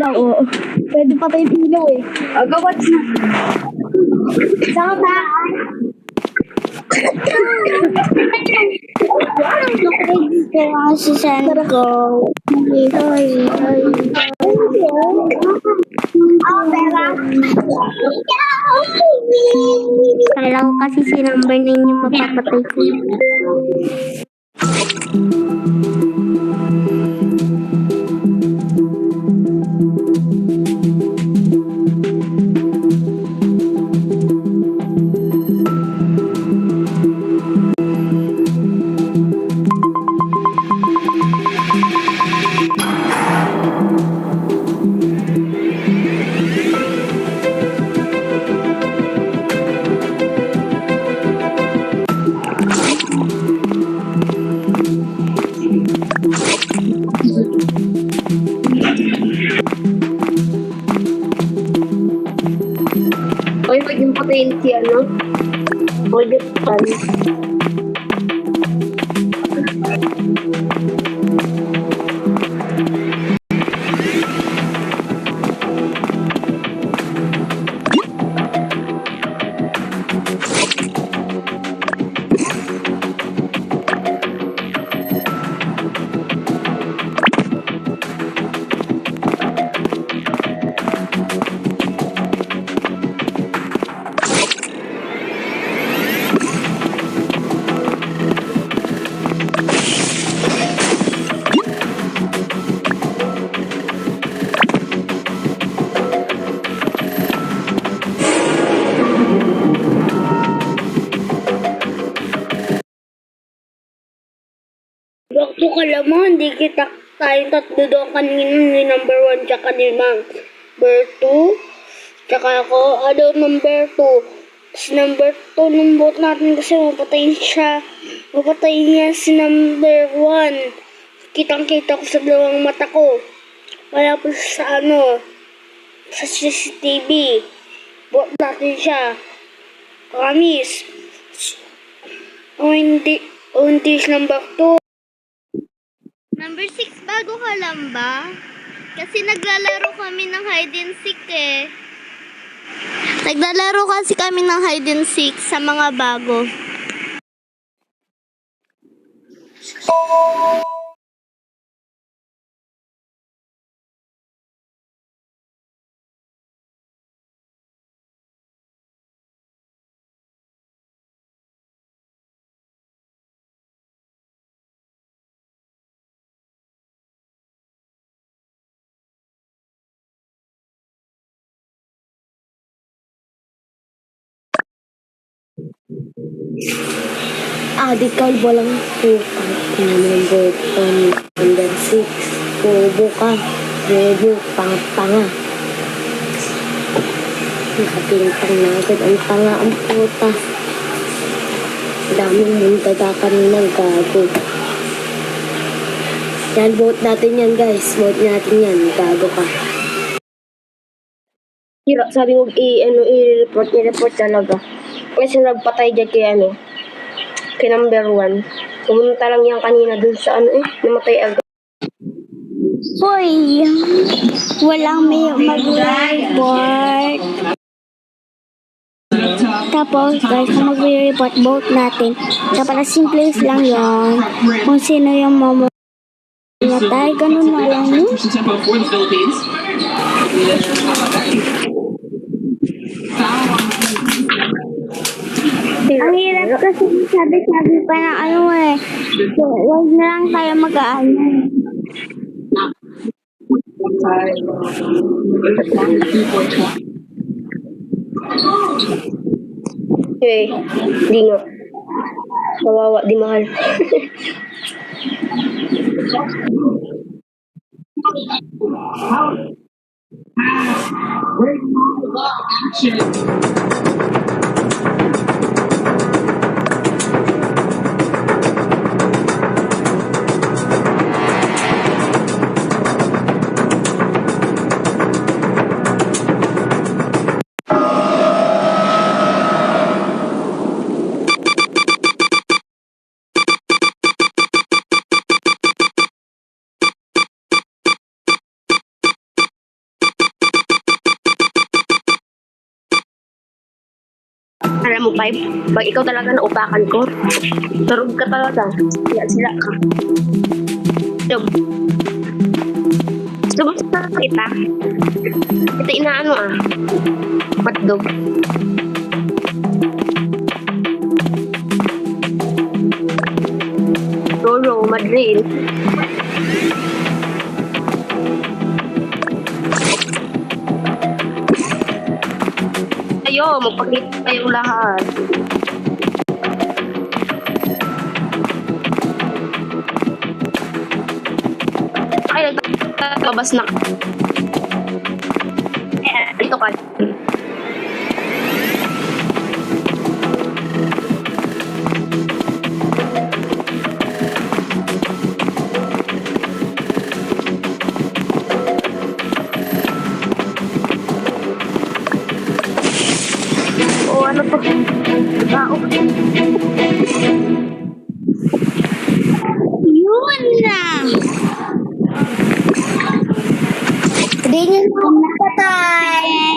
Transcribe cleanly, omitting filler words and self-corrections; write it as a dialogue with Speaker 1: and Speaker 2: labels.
Speaker 1: Oo. Pwede patay yung ilaw eh.
Speaker 2: Agawat na.
Speaker 1: Saan ka? Dito kasi saan ko. Kailangan ko kasi si number 9 yung mapapatay ko.
Speaker 2: Ay, maging patayin si ano? Hold it pan. Bakto ka lamang, hindi kita tayong tatlo doon kanina ni number 1 tsaka ni number 2. Tsaka ako, number 2. Si number 2 nung vote natin kasi mapatayin siya. Mapatayin niya si number 1. Kitang-kita ko sa dalawang mata ko. Wala po sa sa CCTV. Vote natin siya. Promise. Hindi si number 2.
Speaker 1: Number 6, bago ka lang ba? Kasi naglalaro kami ng hide and seek eh. Naglalaro kasi kami ng hide and seek sa mga bago.
Speaker 2: Di kalbo lang po. Number 1, number 6. Bobo ka. Bobo, panga. Nakapintang na agad ang tanga ang puta. Daming muntada kaninang gago. Yan, vote natin yan guys. Vote natin yan. Gago ka. Hira, sabi mo i-report talaga. Kasi nagpatay dyan kay number 1. Pumunta lang yan kanina dun sa namatay agad.
Speaker 1: Hoy! Walang may mag-report. Tapos, guys, kung mag-report, vote natin. Kapag simple lang yon. Kung sino yung mamatay, ganun na lang yun. Ang hirap kasi sabi pa ng huwag na lang tayo mag-aano.
Speaker 2: Di nga. Kawawa, di mahal.
Speaker 3: Wala mo 5. Pag ikaw talaga naupakan ko, tarog ka talaga. Sila ka. So, gusto mo kita? Kita inaano hotdog. Roro, Madrid. Ayo, magpakita kayong lahat. Ay, nagtabas na. Dito ka. O ano to? Tao.
Speaker 1: Yun na! Hindi nyo na patay!